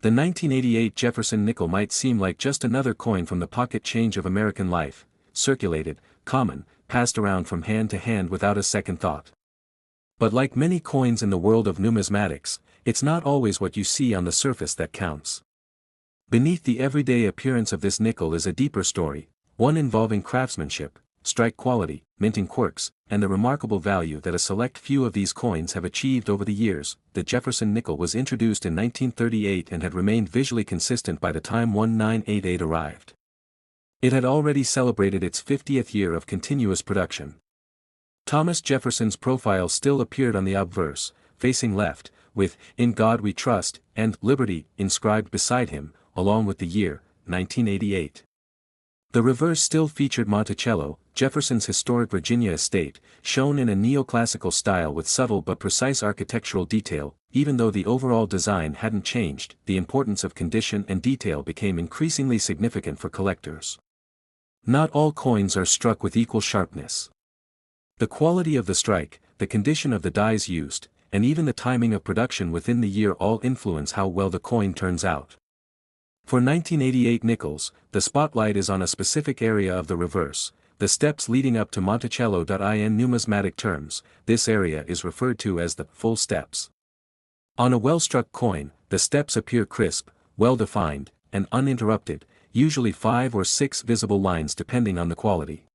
The 1988 Jefferson nickel might seem like just another coin from the pocket change of American life, circulated, common, passed around from hand to hand without a second thought. But like many coins in the world of numismatics, it's not always what you see on the surface that counts. Beneath the everyday appearance of this nickel is a deeper story, one involving craftsmanship, strike quality, minting quirks, and the remarkable value that a select few of these coins have achieved over the years. The Jefferson nickel was introduced in 1938 and had remained visually consistent by the time 1988 arrived. It had already celebrated its 50th year of continuous production. Thomas Jefferson's profile still appeared on the obverse, facing left, with "In God We Trust" and "Liberty" inscribed beside him, along with the year, 1988. The reverse still featured Monticello, Jefferson's historic Virginia estate, shown in a neoclassical style with subtle but precise architectural detail. Even though the overall design hadn't changed, the importance of condition and detail became increasingly significant for collectors. Not all coins are struck with equal sharpness. The quality of the strike, the condition of the dies used, and even the timing of production within the year all influence how well the coin turns out. For 1988 nickels, the spotlight is on a specific area of the reverse, the steps leading up to Monticello.in numismatic terms. This area is referred to as the full steps. On a well-struck coin, the steps appear crisp, well-defined, and uninterrupted, usually 5 or 6 visible lines depending on the quality.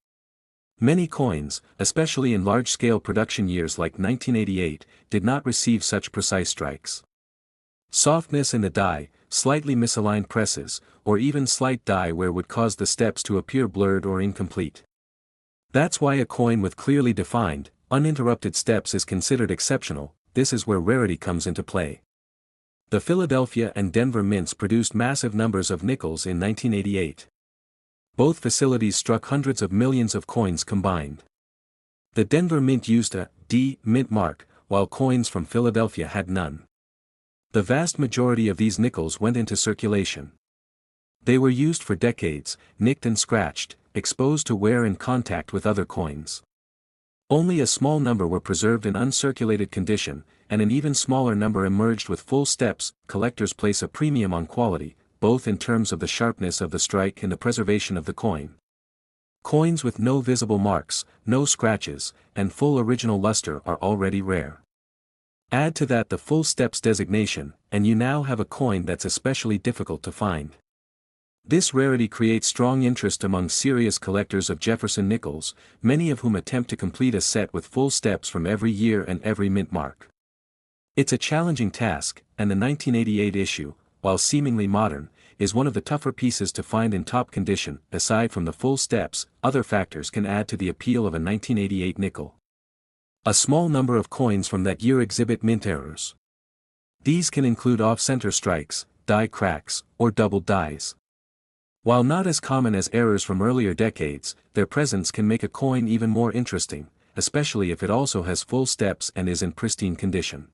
Many coins, especially in large-scale production years like 1988, did not receive such precise strikes. Softness in the die, slightly misaligned presses, or even slight die wear would cause the steps to appear blurred or incomplete. That's why a coin with clearly defined, uninterrupted steps is considered exceptional. This is where rarity comes into play. The Philadelphia and Denver mints produced massive numbers of nickels in 1988. Both facilities struck hundreds of millions of coins combined. The Denver mint used a D mint mark, while coins from Philadelphia had none. The vast majority of these nickels went into circulation. They were used for decades, nicked and scratched, exposed to wear and contact with other coins. Only a small number were preserved in uncirculated condition, and an even smaller number emerged with full steps. Collectors place a premium on quality, both in terms of the sharpness of the strike and the preservation of the coin. Coins with no visible marks, no scratches, and full original luster are already rare. Add to that the full steps designation, and you now have a coin that's especially difficult to find. This rarity creates strong interest among serious collectors of Jefferson nickels, many of whom attempt to complete a set with full steps from every year and every mint mark. It's a challenging task, and the 1988 issue, while seemingly modern, is one of the tougher pieces to find in top condition. Aside from the full steps, other factors can add to the appeal of a 1988 nickel. A small number of coins from that year exhibit mint errors. These can include off-center strikes, die cracks, or doubled dies. While not as common as errors from earlier decades, their presence can make a coin even more interesting, especially if it also has full steps and is in pristine condition.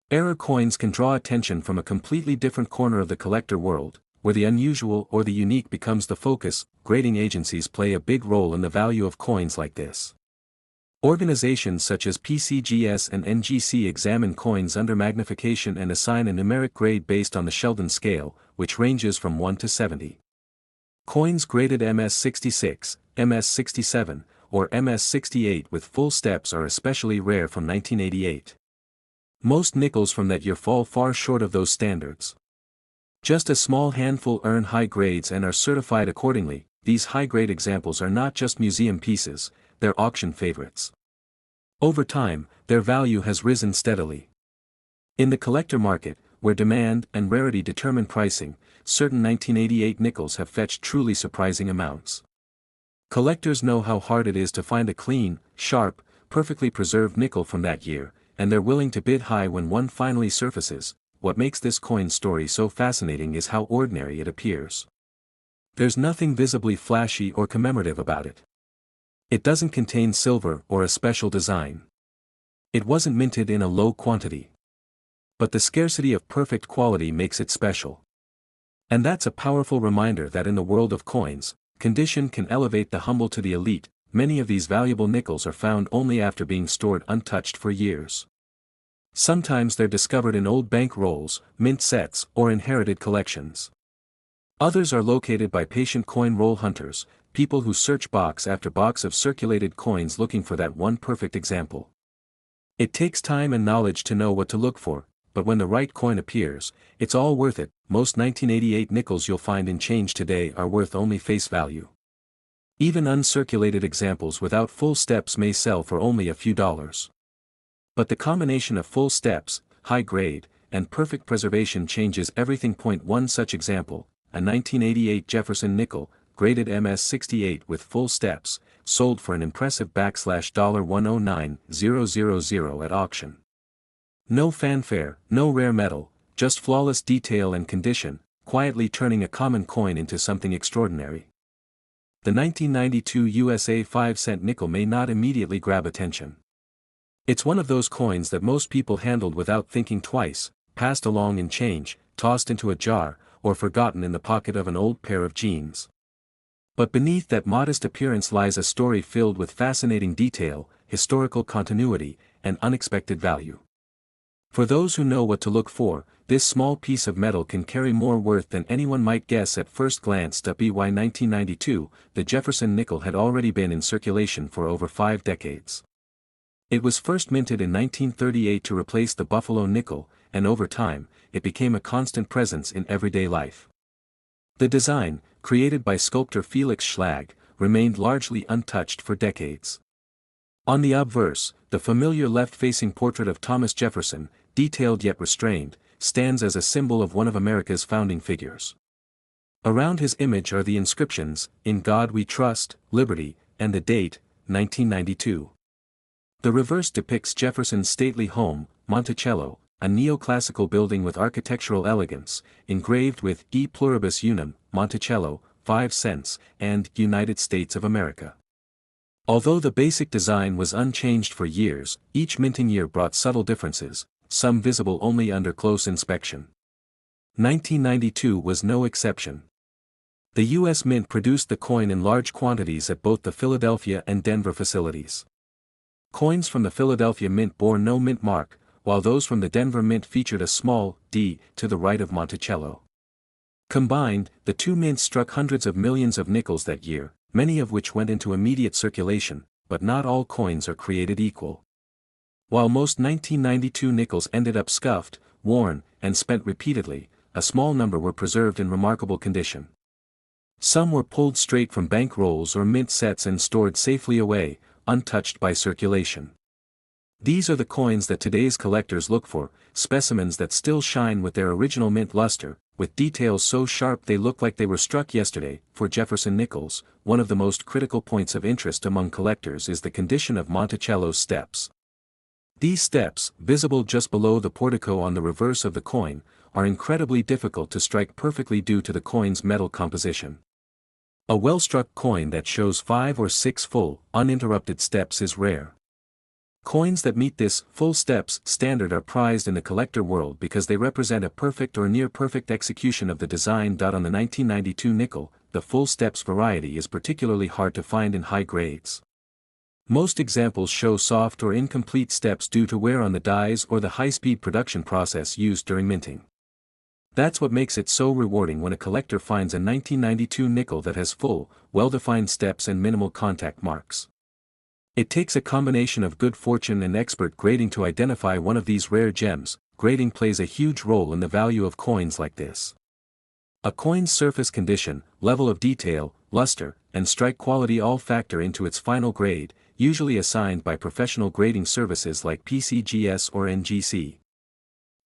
Error coins can draw attention from a completely different corner of the collector world, where the unusual or the unique becomes the focus. Grading agencies play a big role in the value of coins like this. Organizations such as PCGS and NGC examine coins under magnification and assign a numeric grade based on the Sheldon scale, which ranges from 1 to 70. Coins graded MS66, MS67, or MS68 with full steps are especially rare from 1988. Most nickels from that year fall far short of those standards. Just a small handful earn high grades and are certified accordingly. These high-grade examples are not just museum pieces, they're auction favorites. Over time, their value has risen steadily. In the collector market, where demand and rarity determine pricing, certain 1988 nickels have fetched truly surprising amounts. Collectors know how hard it is to find a clean, sharp, perfectly preserved nickel from that year, and they're willing to bid high when one finally surfaces. What makes this coin story so fascinating is how ordinary it appears. There's nothing visibly flashy or commemorative about it. It doesn't contain silver or a special design. It wasn't minted in a low quantity. But the scarcity of perfect quality makes it special. And that's a powerful reminder that in the world of coins, condition can elevate the humble to the elite. Many of these valuable nickels are found only after being stored untouched for years. Sometimes they're discovered in old bank rolls, mint sets, or inherited collections. Others are located by patient coin roll hunters, people who search box after box of circulated coins looking for that one perfect example. It takes time and knowledge to know what to look for, but when the right coin appears, it's all worth it. Most 1988 nickels you'll find in change today are worth only face value. Even uncirculated examples without full steps may sell for only a few dollars. But the combination of full steps, high grade, and perfect preservation changes everything. One such example, a 1988 Jefferson nickel, graded MS-68 with full steps, sold for an impressive $109,000 at auction. No fanfare, no rare metal, just flawless detail and condition, quietly turning a common coin into something extraordinary. The 1992 USA 5-cent nickel may not immediately grab attention. It's one of those coins that most people handled without thinking twice, passed along in change, tossed into a jar, or forgotten in the pocket of an old pair of jeans. But beneath that modest appearance lies a story filled with fascinating detail, historical continuity, and unexpected value. For those who know what to look for, this small piece of metal can carry more worth than anyone might guess at first glance. By 1992, the Jefferson nickel had already been in circulation for over 5 decades. It was first minted in 1938 to replace the Buffalo nickel, and over time, it became a constant presence in everyday life. The design, created by sculptor Felix Schlag, remained largely untouched for decades. On the obverse, the familiar left-facing portrait of Thomas Jefferson, detailed yet restrained, stands as a symbol of one of America's founding figures. Around his image are the inscriptions, "In God We Trust," "Liberty," and the date, 1992. The reverse depicts Jefferson's stately home, Monticello, a neoclassical building with architectural elegance, engraved with E Pluribus Unum, Monticello, 5 cents, and United States of America. Although the basic design was unchanged for years, each minting year brought subtle differences, some visible only under close inspection. 1992 was no exception. The U.S. Mint produced the coin in large quantities at both the Philadelphia and Denver facilities. Coins from the Philadelphia Mint bore no mint mark, while those from the Denver Mint featured a small D to the right of Monticello. Combined, the two mints struck hundreds of millions of nickels that year, many of which went into immediate circulation, but not all coins are created equal. While most 1992 nickels ended up scuffed, worn, and spent repeatedly, a small number were preserved in remarkable condition. Some were pulled straight from bank rolls or mint sets and stored safely away, untouched by circulation. These are the coins that today's collectors look for, specimens that still shine with their original mint luster, with details so sharp they look like they were struck yesterday. For Jefferson nickels, one of the most critical points of interest among collectors is the condition of Monticello's steps. These steps, visible just below the portico on the reverse of the coin, are incredibly difficult to strike perfectly due to the coin's metal composition. A well-struck coin that shows 5 or 6 full, uninterrupted steps is rare. Coins that meet this full steps standard are prized in the collector world because they represent a perfect or near-perfect execution of the design. On the 1992 nickel, the full steps variety is particularly hard to find in high grades. Most examples show soft or incomplete steps due to wear on the dies or the high-speed production process used during minting. That's what makes it so rewarding when a collector finds a 1992 nickel that has full, well-defined steps and minimal contact marks. It takes a combination of good fortune and expert grading to identify one of these rare gems. Grading plays a huge role in the value of coins like this. A coin's surface condition, level of detail, luster, and strike quality all factor into its final grade, usually assigned by professional grading services like PCGS or NGC.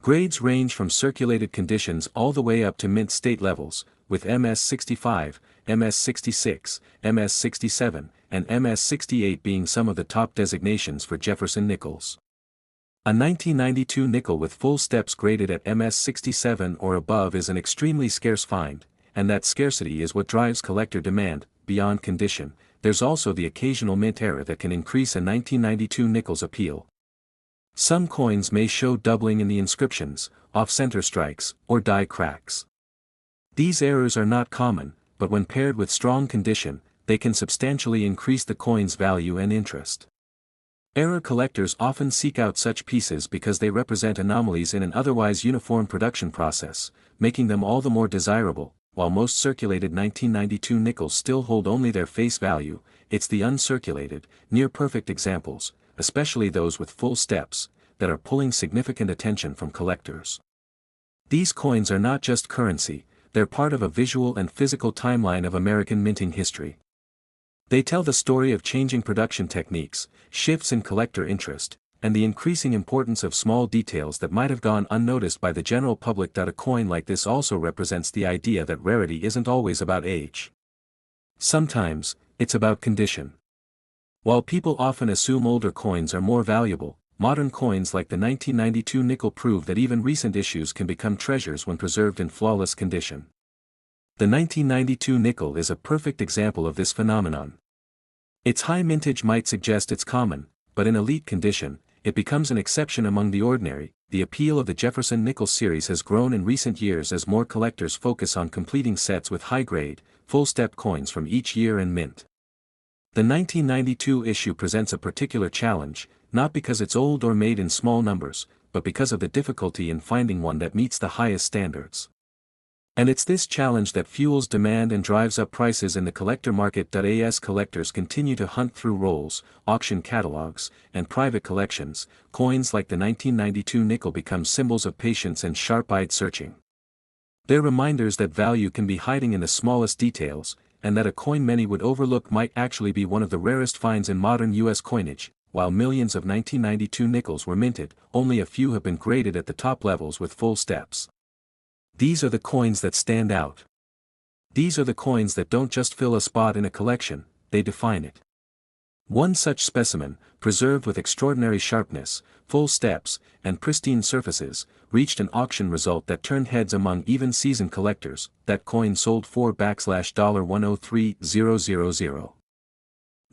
Grades range from circulated conditions all the way up to mint state levels, with MS-65, MS-66, MS-67, and MS-68 being some of the top designations for Jefferson nickels. A 1992 nickel with full steps graded at MS-67 or above is an extremely scarce find, and that scarcity is what drives collector demand. Beyond condition, there's also the occasional mint error that can increase a 1992 nickel's appeal. Some coins may show doubling in the inscriptions, off-center strikes, or die cracks. These errors are not common, but when paired with strong condition, they can substantially increase the coin's value and interest. Error collectors often seek out such pieces because they represent anomalies in an otherwise uniform production process, making them all the more desirable. While most circulated 1992 nickels still hold only their face value, it's the uncirculated, near-perfect examples, especially those with full steps, that are pulling significant attention from collectors. These coins are not just currency, they're part of a visual and physical timeline of American minting history. They tell the story of changing production techniques, shifts in collector interest, and the increasing importance of small details that might have gone unnoticed by the general public. A coin like this also represents the idea that rarity isn't always about age. Sometimes, it's about condition. While people often assume older coins are more valuable, modern coins like the 1992 nickel prove that even recent issues can become treasures when preserved in flawless condition. The 1992 nickel is a perfect example of this phenomenon. Its high mintage might suggest it's common, but in elite condition, it becomes an exception among the ordinary. The appeal of the Jefferson nickel series has grown in recent years as more collectors focus on completing sets with high-grade, full-step coins from each year and mint. The 1992 issue presents a particular challenge, not because it's old or made in small numbers, but because of the difficulty in finding one that meets the highest standards. And it's this challenge that fuels demand and drives up prices in the collector market. As collectors continue to hunt through rolls, auction catalogs, and private collections, coins like the 1992 nickel become symbols of patience and sharp-eyed searching. They're reminders that value can be hiding in the smallest details, and that a coin many would overlook might actually be one of the rarest finds in modern U.S. coinage. While millions of 1992 nickels were minted, only a few have been graded at the top levels with full steps. These are the coins that stand out. These are the coins that don't just fill a spot in a collection, they define it. One such specimen, preserved with extraordinary sharpness, full steps, and pristine surfaces, reached an auction result that turned heads among even seasoned collectors. That coin sold for $103,000.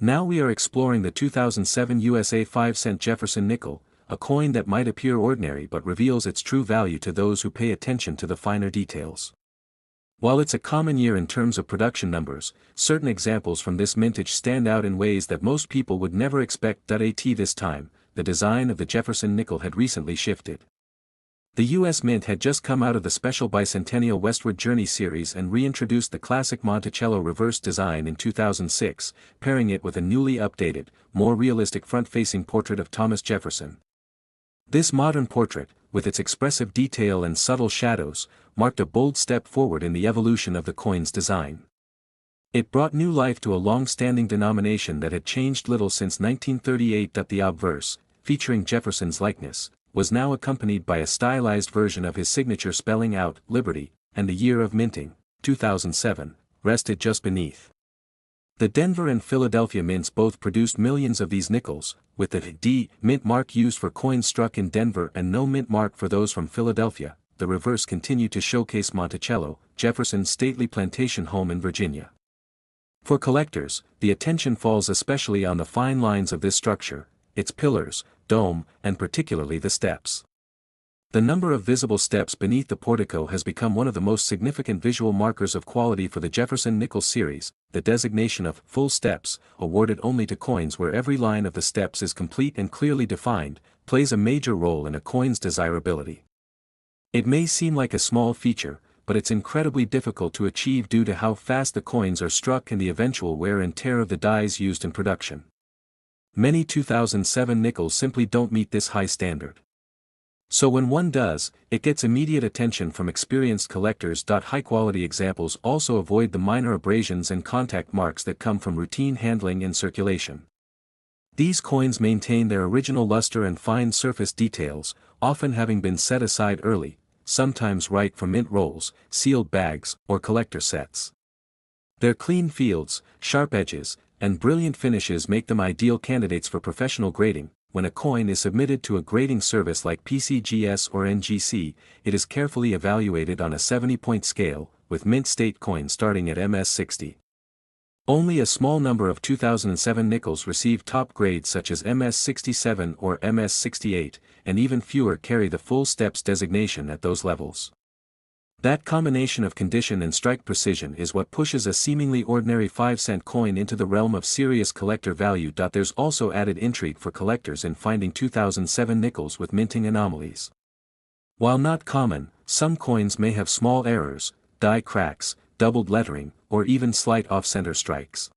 Now we are exploring the 2007 USA 5-cent Jefferson nickel, a coin that might appear ordinary but reveals its true value to those who pay attention to the finer details. While it's a common year in terms of production numbers, certain examples from this mintage stand out in ways that most people would never expect. This time, the design of the Jefferson nickel had recently shifted. The U.S. Mint had just come out of the special bicentennial Westward Journey series and reintroduced the classic Monticello reverse design in 2006, pairing it with a newly updated, more realistic front-facing portrait of Thomas Jefferson. This modern portrait, with its expressive detail and subtle shadows, marked a bold step forward in the evolution of the coin's design. It brought new life to a long-standing denomination that had changed little since 1938. The obverse, featuring Jefferson's likeness, was now accompanied by a stylized version of his signature spelling out "Liberty," and the year of minting, 2007, rested just beneath. The Denver and Philadelphia mints both produced millions of these nickels, with the D mint mark used for coins struck in Denver and no mint mark for those from Philadelphia. The reverse continued to showcase Monticello, Jefferson's stately plantation home in Virginia. For collectors, the attention falls especially on the fine lines of this structure, its pillars, dome, and particularly the steps. The number of visible steps beneath the portico has become one of the most significant visual markers of quality for the Jefferson nickel series. The designation of full steps, awarded only to coins where every line of the steps is complete and clearly defined, plays a major role in a coin's desirability. It may seem like a small feature, but it's incredibly difficult to achieve due to how fast the coins are struck and the eventual wear and tear of the dies used in production. Many 2007 nickels simply don't meet this high standard. So when one does, it gets immediate attention from experienced collectors. High-quality examples also avoid the minor abrasions and contact marks that come from routine handling and circulation. These coins maintain their original luster and fine surface details, often having been set aside early, sometimes right from mint rolls, sealed bags, or collector sets. Their clean fields, sharp edges, and brilliant finishes make them ideal candidates for professional grading. When a coin is submitted to a grading service like PCGS or NGC, it is carefully evaluated on a 70-point scale, with mint state coins starting at MS-60. Only a small number of 2007 nickels receive top grades such as MS-67 or MS-68, and even fewer carry the full steps designation at those levels. That combination of condition and strike precision is what pushes a seemingly ordinary 5-cent coin into the realm of serious collector value. There's also added intrigue for collectors in finding 2007 nickels with minting anomalies. While not common, some coins may have small errors, die cracks, doubled lettering, or even slight off-center strikes.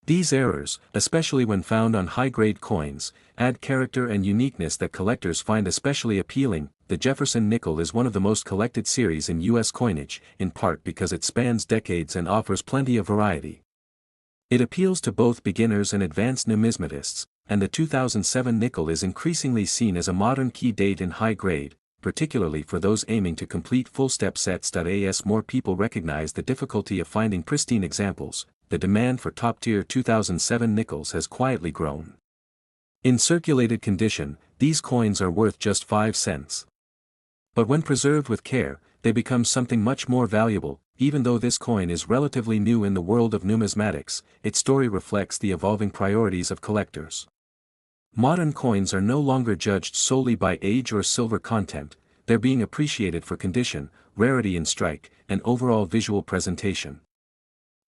These errors, especially when found on high-grade coins, add character and uniqueness that collectors find especially appealing. The Jefferson nickel is one of the most collected series in U.S. coinage, in part because it spans decades and offers plenty of variety. It appeals to both beginners and advanced numismatists, and the 2007 nickel is increasingly seen as a modern key date in high grade, particularly for those aiming to complete full-step sets. As more people recognize the difficulty of finding pristine examples, the demand for top-tier 2007 nickels has quietly grown. In circulated condition, these coins are worth just 5 cents. But when preserved with care, they become something much more valuable. Even though this coin is relatively new in the world of numismatics, its story reflects the evolving priorities of collectors. Modern coins are no longer judged solely by age or silver content, they're being appreciated for condition, rarity in strike, and overall visual presentation.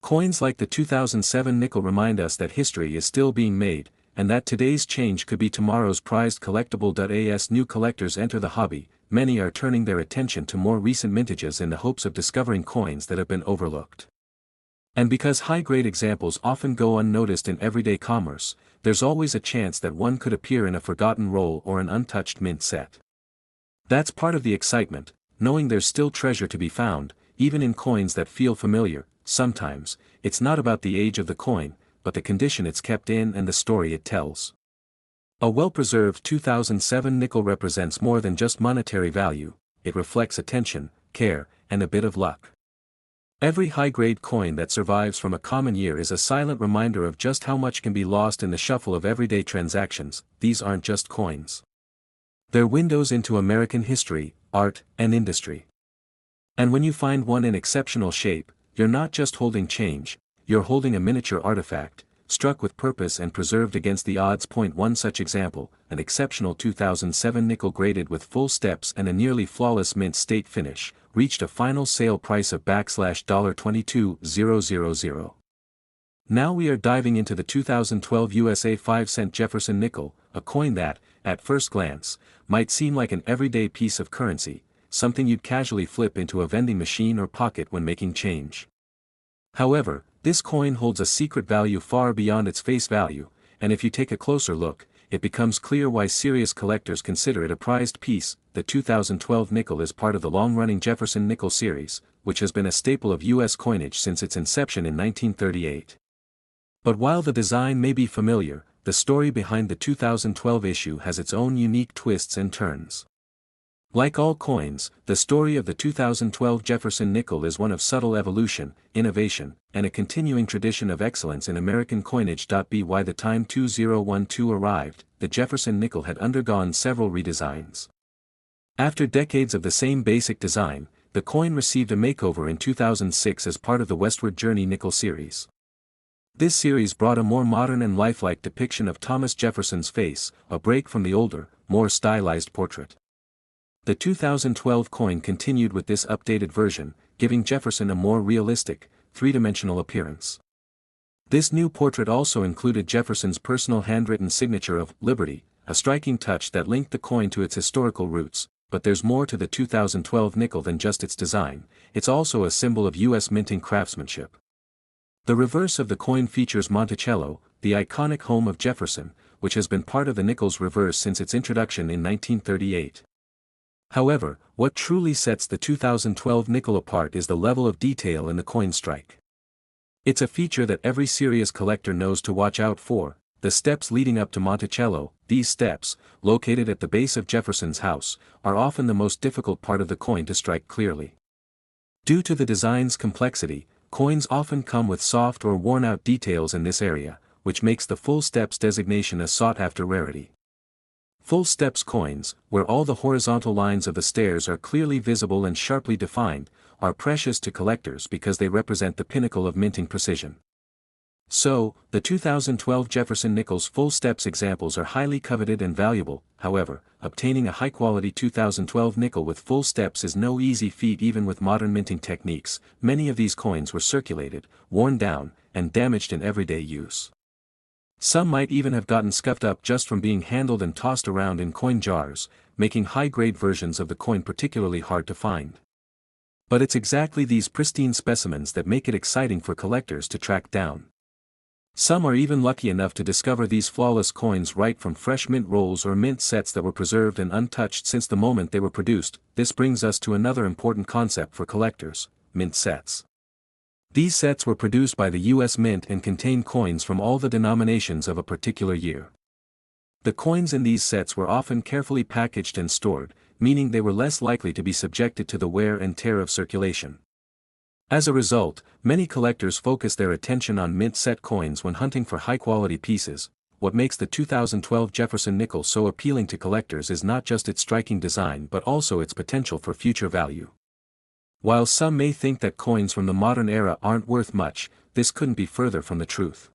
Coins like the 2007 nickel remind us that history is still being made, and that today's change could be tomorrow's prized collectible. As new collectors enter the hobby, many are turning their attention to more recent mintages in the hopes of discovering coins that have been overlooked. And because high-grade examples often go unnoticed in everyday commerce, there's always a chance that one could appear in a forgotten roll or an untouched mint set. That's part of the excitement, knowing there's still treasure to be found, even in coins that feel familiar. Sometimes, it's not about the age of the coin, but the condition it's kept in and the story it tells. A well-preserved 2007 nickel represents more than just monetary value, it reflects attention, care, and a bit of luck. Every high-grade coin that survives from a common year is a silent reminder of just how much can be lost in the shuffle of everyday transactions. These aren't just coins. They're windows into American history, art, and industry. And when you find one in exceptional shape, you're not just holding change, you're holding a miniature artifact, struck with purpose and preserved against the odds. One such example, an exceptional 2007 nickel graded with full steps and a nearly flawless mint state finish, reached a final sale price of $22,000. Now we are diving into the 2012 USA 5-cent Jefferson nickel, a coin that, at first glance, might seem like an everyday piece of currency, something you'd casually flip into a vending machine or pocket when making change. However, this coin holds a secret value far beyond its face value, and if you take a closer look, it becomes clear why serious collectors consider it a prized piece. The 2012 nickel is part of the long-running Jefferson nickel series, which has been a staple of U.S. coinage since its inception in 1938. But while the design may be familiar, the story behind the 2012 issue has its own unique twists and turns. Like all coins, the story of the 2012 Jefferson nickel is one of subtle evolution, innovation, and a continuing tradition of excellence in American coinage. By the time 2012 arrived, the Jefferson nickel had undergone several redesigns. After decades of the same basic design, the coin received a makeover in 2006 as part of the Westward Journey nickel series. This series brought a more modern and lifelike depiction of Thomas Jefferson's face, a break from the older, more stylized portrait. The 2012 coin continued with this updated version, giving Jefferson a more realistic, three-dimensional appearance. This new portrait also included Jefferson's personal handwritten signature of Liberty, a striking touch that linked the coin to its historical roots. But there's more to the 2012 nickel than just its design, it's also a symbol of U.S. minting craftsmanship. The reverse of the coin features Monticello, the iconic home of Jefferson, which has been part of the nickel's reverse since its introduction in 1938. However, what truly sets the 2012 nickel apart is the level of detail in the coin strike. It's a feature that every serious collector knows to watch out for, the steps leading up to Monticello. These steps, located at the base of Jefferson's house, are often the most difficult part of the coin to strike clearly. Due to the design's complexity, coins often come with soft or worn-out details in this area, which makes the full steps designation a sought-after rarity. Full steps coins, where all the horizontal lines of the stairs are clearly visible and sharply defined, are precious to collectors because they represent the pinnacle of minting precision. So, the 2012 Jefferson Nichols full steps examples are highly coveted and valuable. However, obtaining a high-quality 2012 nickel with full steps is no easy feat even with modern minting techniques. Many of these coins were circulated, worn down, and damaged in everyday use. Some might even have gotten scuffed up just from being handled and tossed around in coin jars, making high-grade versions of the coin particularly hard to find. But it's exactly these pristine specimens that make it exciting for collectors to track down. Some are even lucky enough to discover these flawless coins right from fresh mint rolls or mint sets that were preserved and untouched since the moment they were produced. This brings us to another important concept for collectors: mint sets. These sets were produced by the U.S. Mint and contain coins from all the denominations of a particular year. The coins in these sets were often carefully packaged and stored, meaning they were less likely to be subjected to the wear and tear of circulation. As a result, many collectors focus their attention on mint set coins when hunting for high-quality pieces. What makes the 2012 Jefferson nickel so appealing to collectors is not just its striking design but also its potential for future value. While some may think that coins from the modern era aren't worth much, this couldn't be further from the truth.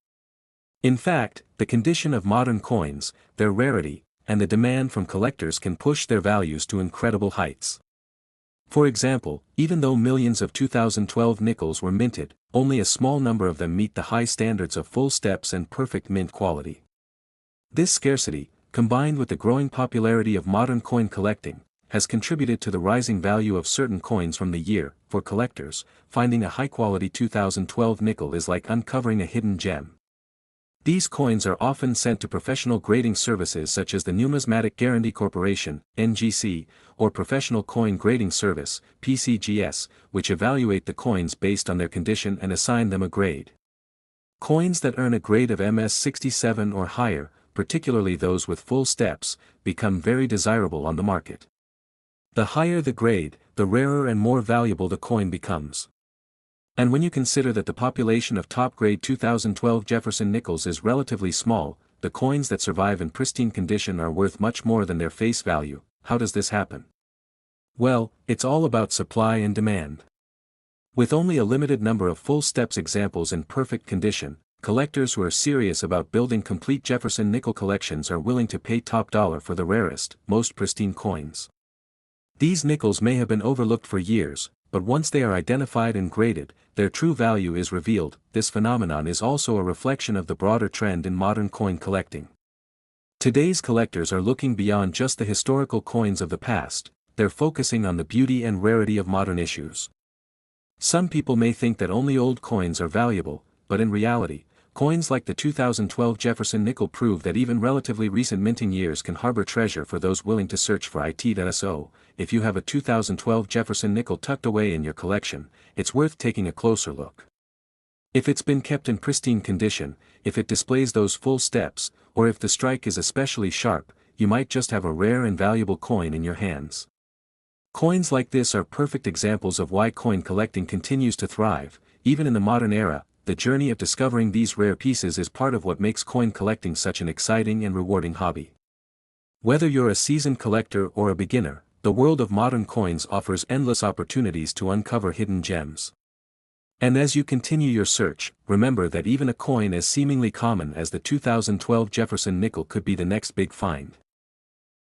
In fact, the condition of modern coins, their rarity, and the demand from collectors can push their values to incredible heights. For example, even though millions of 2012 nickels were minted, only a small number of them meet the high standards of full steps and perfect mint quality. This scarcity, combined with the growing popularity of modern coin collecting, has contributed to the rising value of certain coins from the year. For collectors, finding a high-quality 2012 nickel is like uncovering a hidden gem. These coins are often sent to professional grading services such as the Numismatic Guarantee Corporation, NGC, or Professional Coin Grading Service, PCGS, which evaluate the coins based on their condition and assign them a grade. Coins that earn a grade of MS67 or higher, particularly those with full steps, become very desirable on the market. The higher the grade, the rarer and more valuable the coin becomes. And when you consider that the population of top-grade 2012 Jefferson nickels is relatively small, the coins that survive in pristine condition are worth much more than their face value. How does this happen? Well, it's all about supply and demand. With only a limited number of full steps examples in perfect condition, collectors who are serious about building complete Jefferson nickel collections are willing to pay top dollar for the rarest, most pristine coins. These nickels may have been overlooked for years, but once they are identified and graded, their true value is revealed. This phenomenon is also a reflection of the broader trend in modern coin collecting. Today's collectors are looking beyond just the historical coins of the past, they're focusing on the beauty and rarity of modern issues. Some people may think that only old coins are valuable, but in reality, coins like the 2012 Jefferson nickel prove that even relatively recent minting years can harbor treasure for those willing to search for it. So, if you have a 2012 Jefferson nickel tucked away in your collection, it's worth taking a closer look. If it's been kept in pristine condition, if it displays those full steps, or if the strike is especially sharp, you might just have a rare and valuable coin in your hands. Coins like this are perfect examples of why coin collecting continues to thrive. Even in the modern era, the journey of discovering these rare pieces is part of what makes coin collecting such an exciting and rewarding hobby. Whether you're a seasoned collector or a beginner, the world of modern coins offers endless opportunities to uncover hidden gems. And as you continue your search, remember that even a coin as seemingly common as the 2012 Jefferson nickel could be the next big find.